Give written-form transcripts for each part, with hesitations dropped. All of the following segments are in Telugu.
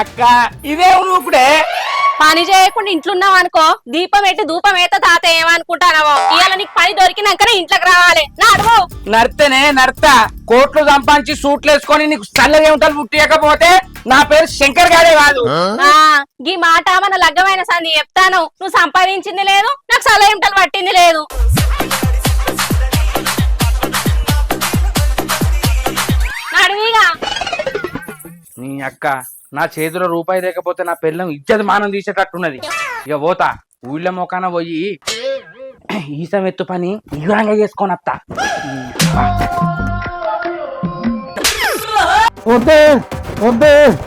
అక్క ఇదే ఇప్పుడే పని చేయకుండా ఇంట్లోన్నావు అనుకో దీపం ఎట్టి ధూపం ఏత తాత ఏమనుకుంటానవో ఇవాళ నీకు పని దొరికినాకనే ఇంట్లోకి రావాలి నా అడుగు నర్తనే నర్త కోట్లు సంపాదించి సూట్లు వేసుకొని నీకు చల్లగా ఏమిటలు పుట్టియకపోతే నా పేరు శంకర్ గారే కాదు. ఈ మాట మన లగ్గమైన సంది చెప్తాను. నువ్వు సంపాదించింది లేదు, నాకు చల్ల ఏమిటలు పట్టింది లేదు. అడుగుగా నీ అక్క నా చేతిలో రూపాయి లేకపోతే నా పిల్లం ఇజ్జత మానం తీసేటట్టున్నది. ఇక పోతా ఊళ్ళో మొకాన పోయి ఈసం ఎత్తు పని ఇగురంగా చేసుకొని వస్తా.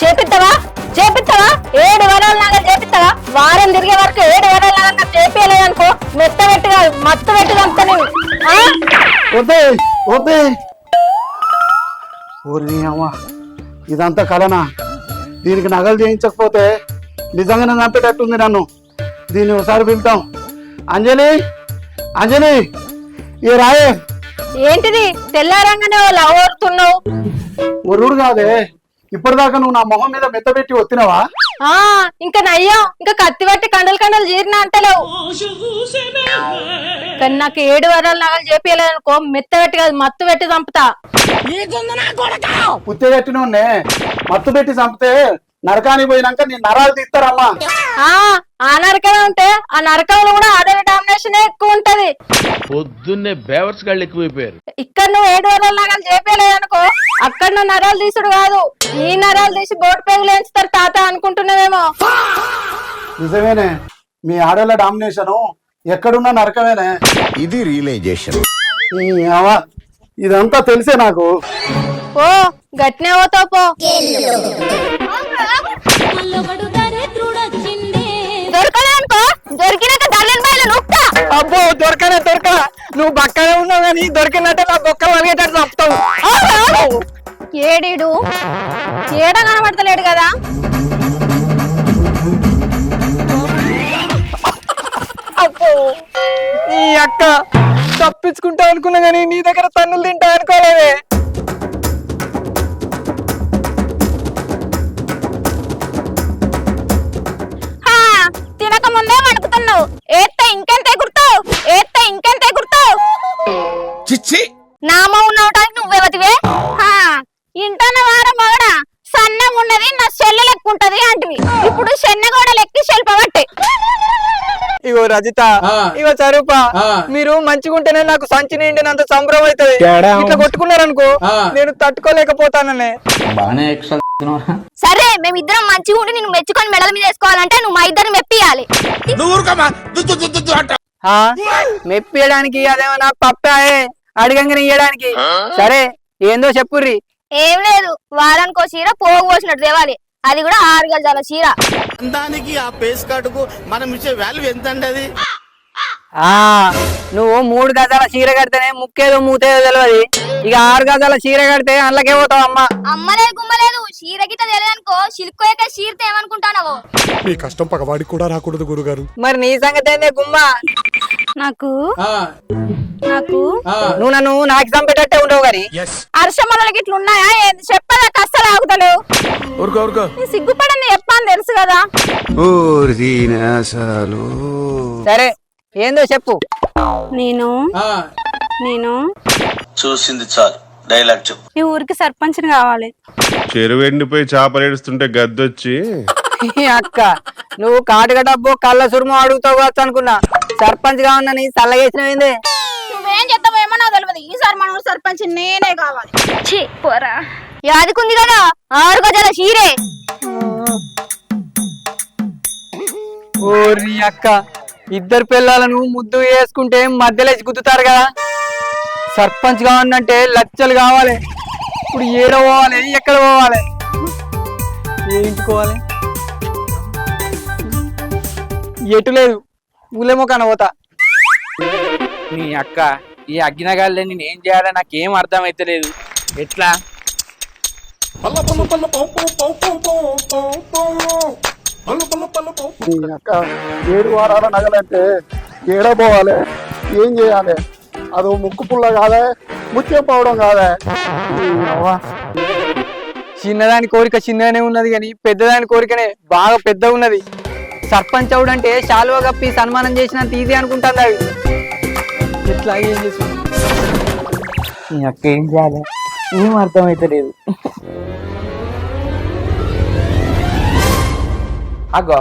చేపిస్తావా చేపిస్తావా 7 వారాలలాగా చేపిస్తావా? వారం తిరిగే వరకు 7 వారాలలాగా నాకు చేపియలేదు అనుకో మెత్త పెట్టుగా మత్త పెట్టుగా ఇదంతా కలనా? దీనికి నగలు చేయించకపోతే నిజంగానే చంపేటట్టుంది నన్ను. దీన్ని ఒకసారి పిలుతాం. అంజలి అంజలి ఏ రాయే. ఏంటిది తెల్లారంగానే ఓరుతున్నావు? ఒరుడు కాదే, ఇప్పటిదాకా నువ్వు నా మొహం మీద మెత్తబెట్టి ఒత్తినవా? ఇంకా నయ్యం, ఇంకా కత్తి పట్టి కండలు జీర్ణ అంటలేవు. కానీ నాకు 7 వారాల నగలు చేపియలేదనుకో మెత్త పెట్టి కాదు మత్తు పెట్టి చంపుతా. పుత్తి కట్టిన మత్తు పెట్టి చంపితే నరకానికి పోయినాక నీ నరాలు తీస్తారమ్మా. ఆ నరకమే ఉంటే ఆ నరకంలో కూడా ఆడవి డామినేషన్ ఎక్కువ ఉంటది. పొద్దున్నే బేవర్స్ గాళ్ళు ఎక్కువైపోయారు. ఇక్కడ నువ్వు 7 వారాల నగలు చేపలేదనుకో అక్కడ నువ్వు నరాలు తీసుడు కాదు నీ నరాలు తీసి బోటు పేగులు ఎంచుతారు తాత అనుకుంటున్నావేమో. నిజమేనే, మీ ఆడోళ్ళ డామినేషన్ ఎక్కడున్నా నరకమేనే. ఇది రియలైజేషన్. ఇదంతా తెలిసే నాకు. ఓ గట్నే పోతావు పో. దొరకలే అనుకో దొరికినాక దళ్ళని బయలు నొక్కా. అబ్బో దొరకనే నువ్వు బక్కనే ఉన్నావు కానీ దొరికినట్టే నా బొక్క వలిగేటట్టు చెప్తావు. ఏడీడు ఏడ కనబడతలేడు కదా. అబ్బో నీ అక్క తప్పించుకుంటా అనుకున్నా కానీ నీ దగ్గర తన్నులు తింటా అనుకోలేదే. తినక ముందే వణుకుతున్నావు. ఏత్తే ఇంకెంత ఎగురుతావు, ఏత్తే ఇంకెంత ఎగురుతావు. నామ ఉన్నవటానికి నువ్వెవతివే. ఇంటన్న వారం మగడా సన్నం ఉన్నది నా చెల్లె లెక్క ఉంటది అంటివి. ఇప్పుడు చెన్నగోడ లెక్కి శిల్పబట్టే. ఇగో రజిత ఇగో చరూప, మీరు మంచిగుంటేనే నాకు సంచి నిండినంత సంబరం అవుతుంది. ఇట్లా కొట్టుకున్నారనుకో నేను తట్టుకోలేకపోతాననే. సరే మేమిద్దరం మంచిగా ఉండి నేను మెచ్చుకొని మెడల మీద వేసుకోవాలంటే నువ్వు మా ఇద్దరిని మెప్పియాలి. మెప్పియడానికి అదేమన్నా పప్పాయే అడిగంగా ఇయ్యడానికి. సరే ఏందో చెప్పుర్రి. ఏం లేదు, వారానికో చీర పోగు పోసినట్టు తేవాలి, అది కూడా 6 గజాల చీర. దానికి ఆ పేస్ కార్డుకు మనం ఇచ్చే వాల్యూ ఎంత అండి అది? నువ్వు 3 గజాల చీర కడితేనే ముక్కేదో మూతేదో తెలియదు. ఇక 6 గజాల చీర కడితే అందులోకే పోతావు. అమ్మలేదు గుమ్మలేదు చీర గిట్ట తెలియదనుకో సిల్కోయక చీరతే ఏమనుకుంటానవో. నీ కష్టం పగవాడికి కూడా రాకూడదు గురుగారు. మరి నీ సంగతి ఏందే గుమ్మ? నాకు నువ్వు నన్ను నాకు చంపేటట్టే ఉండవు గాని అర్షమలకి ఇట్లా ఉన్నాయా చెప్పదా కష్టాలు ఆగుతలేవు. సిగ్గుపడని చెప్పాను తెలుసు కదా. సరే ఏందో చెప్పు. నేను చూసింది చాలు, డైలాగ్ చెప్పు. ఈ ఊరికి సర్పంచ్ కావాలి. చెరువు ఎండిపోయి చేపలేడుస్తుంటే గద్దొచ్చి అక్క నువ్వు కాటుక డబ్బు కళ్ళ సురుము అడుగుతావు కావచ్చు అనుకున్నా. సర్పంచ్ గా ఉన్నా నీ చల్లగేసినవిందే. నువ్వేం చెప్తావో ఏమో నాకు తెలియదు. ఈసారి మన సర్పంచ్ నేనే కావాలి. పోరా యాదికుంది కదా 6 గజాల చీరే. ఓరి అక్క ఇద్దరు పిల్లలను ముద్దు వేసుకుంటే మధ్యలో గుద్దుతారు కదా. సర్పంచ్ కావాలంటే లక్షలు కావాలి. ఇప్పుడు ఏడ పోవాలి, ఎక్కడ పోవాలి, ఏంచుకోవాలి, ఎటు లేదు. ఊలేమో కాన పోతా. నీ అక్క ఈ అగ్గినగాళ్ళని నేను ఏం చేయాలో నాకేం అర్థం అయితలేదు. ఎట్లా నీ అక్క 7 వారాల నగలంటే ఏడబోవాలి, ఏం చేయాలి? అదో ముక్కు పుల్ల కాదే, ముత్యం పోవడం కాదే. చిన్నదాని కోరిక చిన్నగానే ఉన్నది కానీ పెద్దదాని కోరికనే బాగా పెద్ద ఉన్నది. సర్పంచ్ అవుడంటే శాలువ కప్పి సన్మానం చేసినంత ఈజీ అనుకుంటాను అవి. ఎట్లా ఏం చేసి నీ అక్క ఏం చేయాలి ఏం అర్థం అయితలేదు. అగ్గో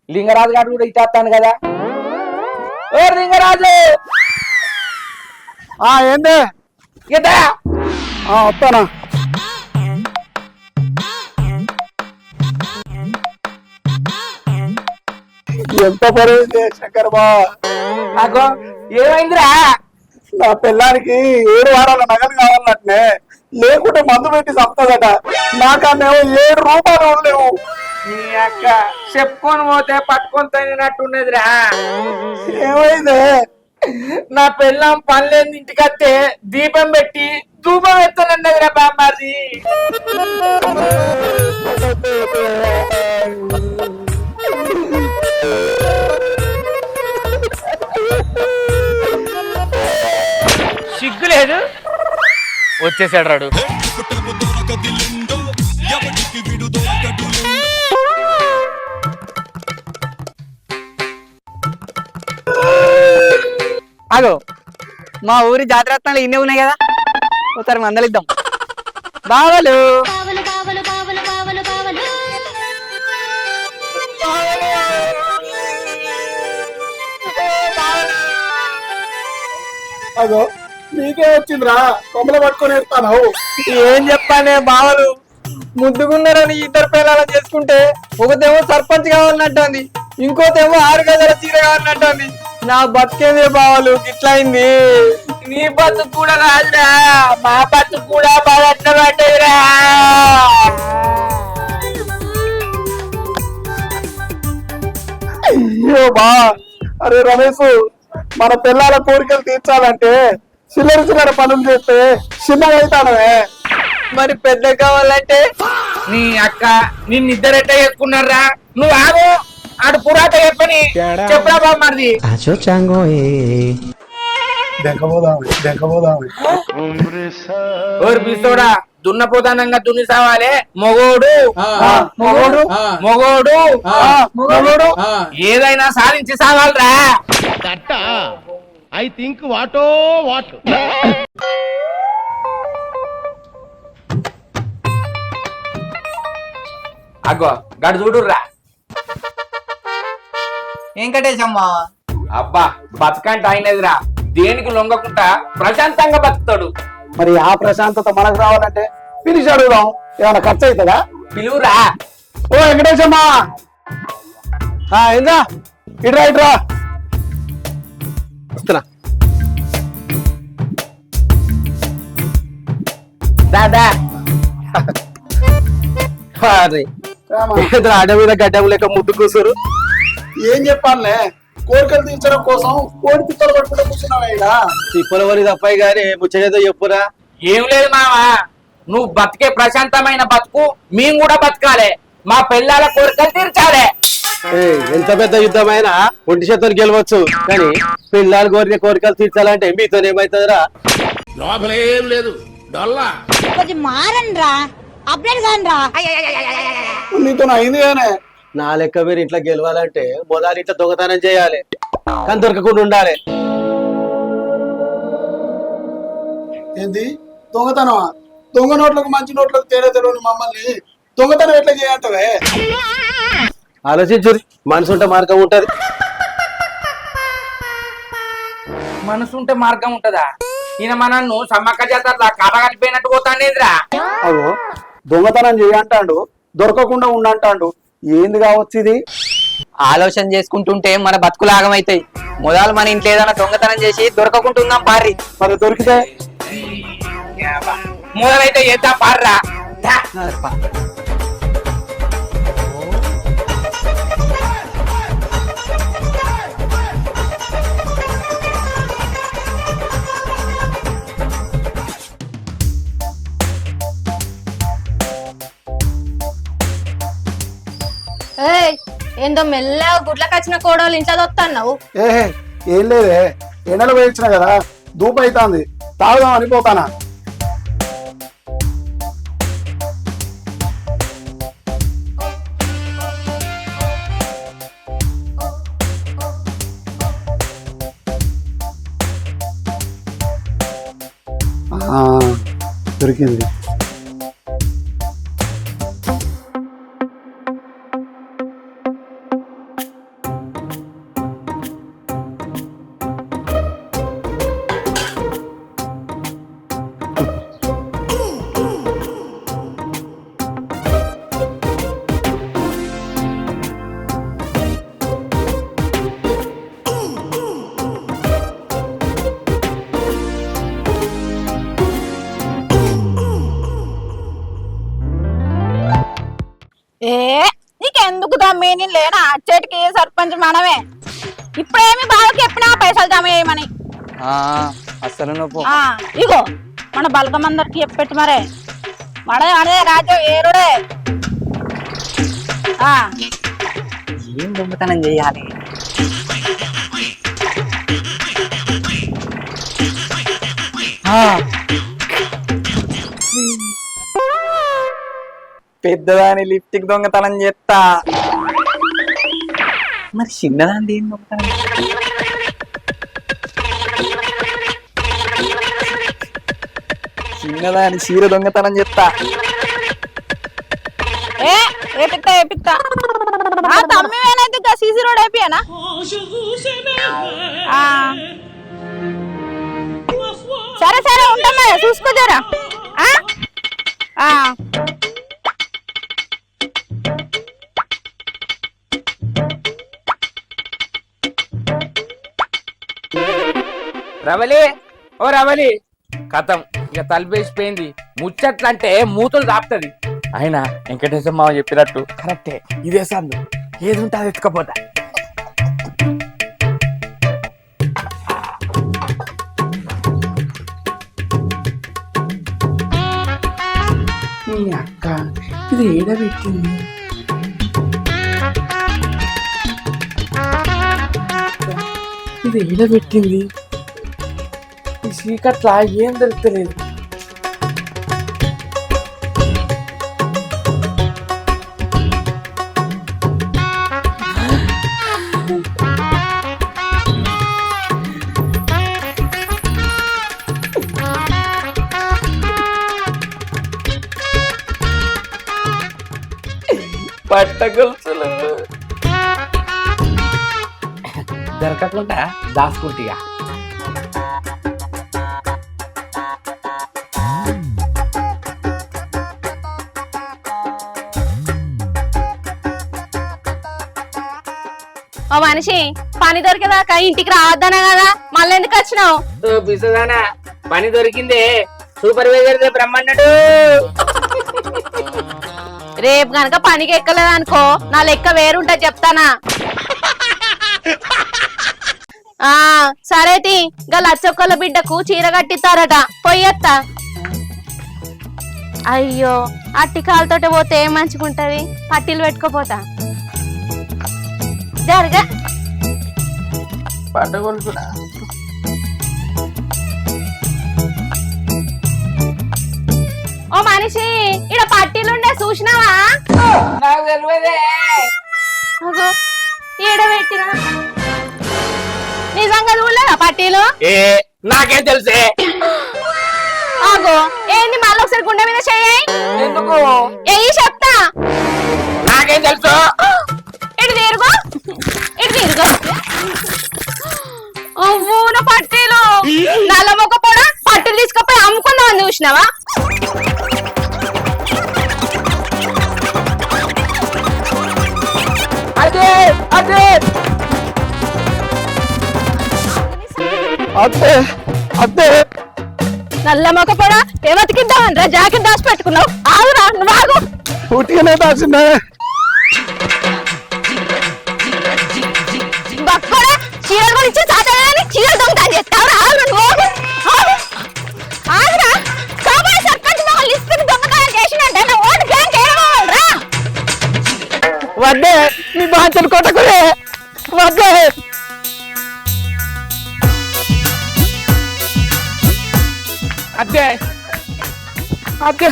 లింగరాజు గారు కూడా ఇచ్చేస్తాను కదా. ఓ లింగరాజు ఏందే ఇదా వస్తానా? ఎంత పరువు శంకర్ బా. అగ్గో ఏమైందిరా? నా పిల్లానికి 7 వారాల నగలు కావాలన్నట్నే, లేకుంటే మందు పెట్టి చంపుతుందట. నాకన్నేమో 7 రూపాయలు లేవు. నీ అక్క చెప్పుకొని పోతే పట్టుకొని తగినట్టున్నదిరా. ఏమైందే? నా పిల్లం పనిలేని ఇంటికి వస్తే దీపం పెట్టి ధూపం ఎత్తానన్నదిరా బామ్మారి. సిగ్గులేదు వచ్చేసాడు రాడు. అగో మా ఊరి జాతరత్నాలు ఇన్నే ఉన్నాయి కదా, ఒకసారి మందలిద్దాం. బావలు అగో నీకే వచ్చిందిరా, కొమ్మలు పట్టుకొని వేస్తాను. ఏం చెప్పానే బావలు, ముద్దుగున్నారని 2 పిల్లలు చేసుకుంటే ఒకతేమో సర్పంచ్ కావాలన్నట్టుంది, ఇంకోతేమో 6 గజాల చీర కావాలన్నట్టుంది. నా బతికేదే బావలు గిట్లా అయింది. నీ బతుకు కూడా రాదురా, మా బతుకు కూడా బాగా పడ్డదిరా. అయ్యో బా. అరే రమేష్, మన పిల్లల కోరికలు తీర్చాలంటే చిల్లర పనులు చేస్తే చిన్నగా అవుతానవే. మరి పెద్ద కావాలంటే నీ అక్క నిన్నిద్దరెట్ట చేసుకున్నారా? నువ్వు ఆగు, ఆడు పురాట చెప్పని చెప్పరా బామ్మది. ఓరు పిస్తోడా, దున్నపోతానంగా దున్ని సావాలే. మొగోడు మొగోడు మొగోడు మొగోడు ఏదైనా సాధించి సావాలరా. దట్ట ఐ థింక్ వాటో వాట్. అగ్గో గడు చూడుర్రా. వెంకటేశమ్మా అబ్బా బతకంట అయినదిరా, దేనికి లొంగకుండా ప్రశాంతంగా బతుకుతాడు. మరి ఆ ప్రశాంతత మనకు రావాలంటే పిలిచి అడుగుదాం, ఏమైనా ఖర్చు అవుతుందా? పిలువురా. ఓ వెంకటేశమ్మా, ఏందా ఇట్రా ఇట్రా. వస్తున్నా. దాదా అడ మీద గడ్డం లేక ముద్దు కూసురు. ఏం చెప్పాలే, కోరికలు తీర్చడం కోసం కోడి పిత్తలు పట్టుకుంటూ కూర్చున్నావా? తిప్పలవరి తప్పాయి గాని ముచ్చటేదో చెప్పురా. ఏం లేదు మావా, నువ్వు బతికే ప్రశాంతమైన బతుకు మేము కూడా బతకాలి, మా పిల్లల కోరికలు తీర్చాలి. ఎంత పెద్ద యుద్ధమైనా ఒంటి చేతులు గెలవచ్చు, కానీ పిల్లలు కోరిన కోరికలు తీర్చాలంటే మీతో ఏమైతుందిరా? లోపలేం లేదు డొల్లా. కొంచెం మారండ్రా, అప్డేట్ కానరా. నీతో అయింది కానీ నా లెక్క మీరు ఇంట్లో గెలవాలంటే మొదలు ఇట్లా దొంగతనం చేయాలి, కానీ దొరకకుండా ఉండాలి. ఏంది దొంగతనమా? దొంగ నోట్లకు మంచి నోట్లకు తేడా తెలియని మమ్మల్ని దొంగతనం ఎట్లా చేయంటవే? ఆలోచించు, మనసు ఉంటే మార్గం ఉంటది. మనసు ఉంటే మార్గం ఉంటదా? ఈయన మనన్ను సమ్మక్క జాతర కథ కలిపోయినట్టు పోతానేదిరా. అగో దొంగతనం చేయంటాడు, దొరకకుండా ఉండంటాడు. ఏంది కావచ్చు ఇది? ఆలోచన చేసుకుంటుంటే మన బతుకులు ఆగమైతాయి. మొదలు మన ఇంట్లో ఏదైనా దొంగతనం చేసి దొరకకుంటున్నాం పారి. మరి దొరికితే మొదలైతే చేద్దాం పార్రా. ఏందో మెల్లగా గుడ్లకు వచ్చిన కోడలు ఇంట్లో వస్తున్నావు. ఏం లేదే, ఎండలు పోయించిన కదా ధూపు అవుతుంది, తాగుదాం అనిపోతానా. దొరికింది. నీకెందుకు దమ్మి, నేను లేనా అచ్చేటికి సర్పంచ్ మనమే. ఇప్పుడేమి బావకి చెప్పినా పైసలు జమ చేయమని. అసలు నువ్వు ఇగో మన బలగమందరికి చెప్పెట్టు మరే. అదే రాజు ఏరుడే. ఏం దొంగతనం చెయ్యాలి? పెద్దదాని లిప్టిక్ దొంగతనం చేస్తా. మరి చిన్నదాని ఏం దొంగతనం? చిన్నదాని చీర దొంగతనం చేస్తా. ఏపిత్తా తమ్మివేనైతే సీసీ రోడ్ అయిపోయానా? సరే సరే ఉంటామా, చూసుకోదరా. రవలి, ఓ రవలి, కథం ఇక తలిపేసిపోయింది. ముచ్చట్లంటే మూతులు దాపుతుంది. అయినా వెంకటేశ్వర మామ చెప్పినట్టు కరెక్టే, ఇదే సందు, ఏది ఉంటే అది ఎత్తుకపోతా. మీ అక్క ఇది ఏడబెట్టింది. ఇది ఏడబెట్టింది. ఈ చీకట్లా ఏం దొరుకుతలేదు. పట్టగొలుసులు దొరకకుండా దాచుకుంటా. ఓ మనిషి, పని దొరికేదాకా ఇంటికి రావద్దనే కదా, మళ్ళీ ఎందుకు వచ్చినావు? పిసదానా, పని దొరికిందే, సూపర్వైజర్ బ్రహ్మన్నాడు. రేపు గనక పనికి ఎక్కలేదనుకో, నా లెక్క వేరుంటా చెప్తానా. సరేటి గా లచ్చొక్కల బిడ్డకు చీర కట్టిస్తారట, పొయ్యత్తా. అయ్యో, అట్టి కాలుతోటి పోతే ఏం మంచిగుంటది, పట్టీలు పెట్టుకోపోతా. జరగా పట్టగొలుసుడా. ఓ మనిషి, ఇడ పట్టీలుండే చూసినావా? నాకు తెలియదే. ఈడబెట్టినా నిజంగా చూడలేదా పట్టీలు? నాకేం తెలుసే. ఆగో, ఏంది మళ్ళీ ఒకసారి గుండె మీద చెయ్యి. ఎందుకు? ఎయ్యి చెప్తా. నాకేం తెలుసు. ఇటు తిరుగు, ఇటు తిరుగు. అవ్వూన పట్టీలు నల్ల మొక్క కూడా పట్టీలు తీసుకపోయి అమ్ముకుందామని చూసినావా? అదే అదే అత్తే అత్తే, నల్ల మొక్క కూడా ఏమతికిద్దామని రా జాకెట్ దాచి పెట్టుకున్నావు. ఆగురా, నువ్వు ఆగు. పూర్తిగానే దాచిందే. బక్కడా చీరలు గురించి సాధారణ చీరలు దొంగతనం చేస్తావురా? ఆగురా, నువ్వు ఆగు. ఆగురా, కాబోయే సర్పంచ్ లిస్ట్ దొంగతనం చేసినట్టే నా ఓటు బ్యాంక్ ఏమవ్వాలరా? వద్దే మీ బాంచలు కొట్టకురే వద్దే అదే అదే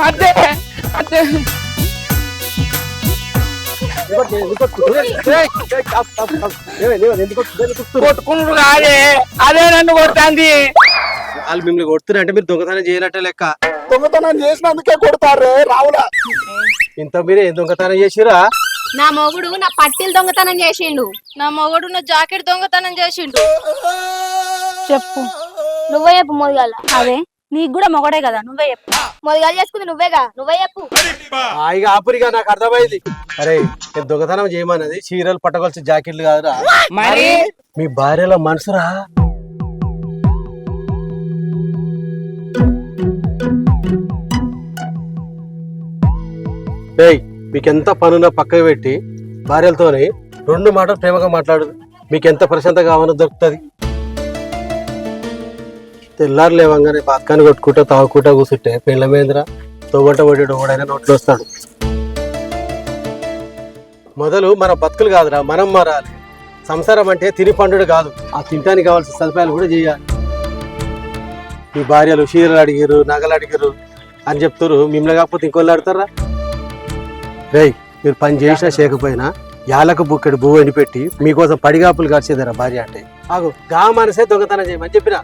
అదే అదే కొట్టుకుంటు కాదే అదే నన్ను కొడుతుంది. వాళ్ళు మిమ్మల్ని కొడుతున్నారంటే మీరు దొంగతనం చేయనట్టే లెక్క. దొంగతనం చేసినందుకే కొడతారే రావులా. ఇంత మీరే ఏం దొంగతనం చేసిరా? నా మొగుడు నా పట్టీలు దొంగతనం చేసిండు. నా మొగుడు నా జాకెట్ దొంగతనం చేసిండు. చెప్పు నువ్వే చెప్పు మొదగాల. అదే నీకు కూడా మొగడే కదా, నువ్వే చెప్పు. మొదగాలు చేసుకుంది నువ్వేగా, నువ్వే చెప్పు. ఇక ఆపురిగా నాకు అర్థమైంది. అరే నేను దొంగతనం చేయమన్నది చీరలు పట్టగొలిసి జాకెట్లు కాదురా, మరి మీ భార్యలో మనసురా. ఏయ్ మీకెంత పనున్నా పక్కకు పెట్టి భార్యలతోనే 2 మాటలు ప్రేమగా మాట్లాడు. మీకెంత ప్రశాంతంగా కావాలో దొరుకుతుంది. తెల్లారు లేవంగానే బాత్కాన్ని కొట్టుకుంటా తాగుకుంటా కూర్చుంటే పెళ్ళ మీదరా తోగొట్ట పడేడు ఓడైనా నోట్లో వస్తాడు. మొదలు మన బతుకులు కాదురా, మనం మారాలి. సంసారం అంటే తిని పండుడు కాదు, ఆ తింటానికి కావాల్సిన సదుపాయాలు కూడా చేయాలి. మీ భార్యలు చీరలు అడిగారు, నగలు అడిగారు అని చెప్తారు, మిమ్మల్ని కాకపోతే ఇంకోళ్ళు అడతారా? రేయ్ మీరు పని చేసినా చేయకపోయినా యాలకు బుక్కడి భూ ఎండి పెట్టి మీకోసం పడిగాపులు కాల్చేదారా భార్య అంటే. ఆగు గా మనసే దొంగతనం చేయమని చెప్పిన.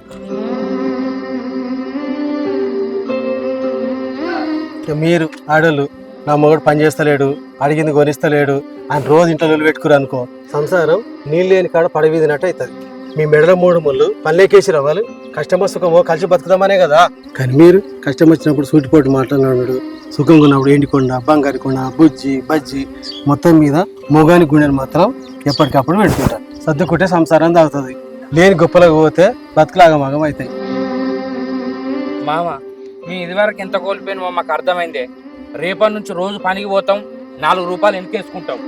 మీరు ఆడోళ్ళు నా మొగుడు పని చేస్తలేడు, అడిగింది కొనిస్తలేడు అని రోజు ఇంట్లో పెట్టుకురు అనుకో, సంసారం నీళ్ళు లేని కాడ పడవీదినట్టు అవుతుంది. మీ మెడల 3 ముళ్ళు పల్లెకేసి రవ్వాలి, కష్టమో సుఖమో కలిసి బతుకుదామనే కదా. కానీ మీరు కష్టం వచ్చినప్పుడు సూటిపోటు మాట్లాడినాడు, సుఖంగా ఉన్నప్పుడు ఎండికొండ బంగారికొండ బుజ్జి బజ్జి మొత్తం మీద మొగాని గుండెని మాత్రం ఎప్పటికప్పుడు పెట్టుకుంటారు. సర్దుకుంటే సంసారం తాగుతుంది, లేని గొప్పలకు పోతే బతుకులాగమగం అవుతాయి. మామ మీ ఇదివరకు ఎంత కోల్పోయినా మాకు అర్థమైందే. రేపటి నుంచి రోజు పనికి పోతాం, 4 రూపాయలు వెనకేసుకుంటాం.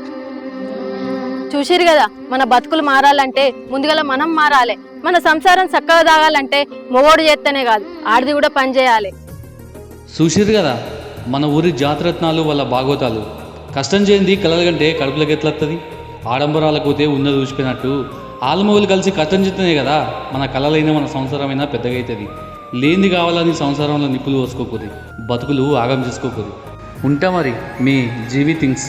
చూసిరు కదా, మన బతుకులు మారాలంటే ముందుగా మనం మారాలి. మన సంసారం చక్కగా తాగాలంటే మొగోడు చేస్తేనే కాదు, ఆడిది కూడా పని చేయాలి. చూసిరు కదా మన ఊరి జాతరత్నాలు వాళ్ళ బాగోతాలు. కష్టం చేయింది కలల కంటే కడుపులకు ఎట్లొస్తుంది? ఆడంబరాలకు పోతే ఉన్నది ఊసిపోయినట్టు ఆలుమొగలు కలిసి కష్టం చేస్తేనే కదా మన కళలైనా మన సంసారమైనా పెద్దగా అవుతుంది. లేనిది కావాలని సంసారంలో నిప్పులు పోసుకోకూరి, బతుకులు ఆగం చేసుకోకూరి. ఉంటా మరి మీ జీవి థింగ్స్.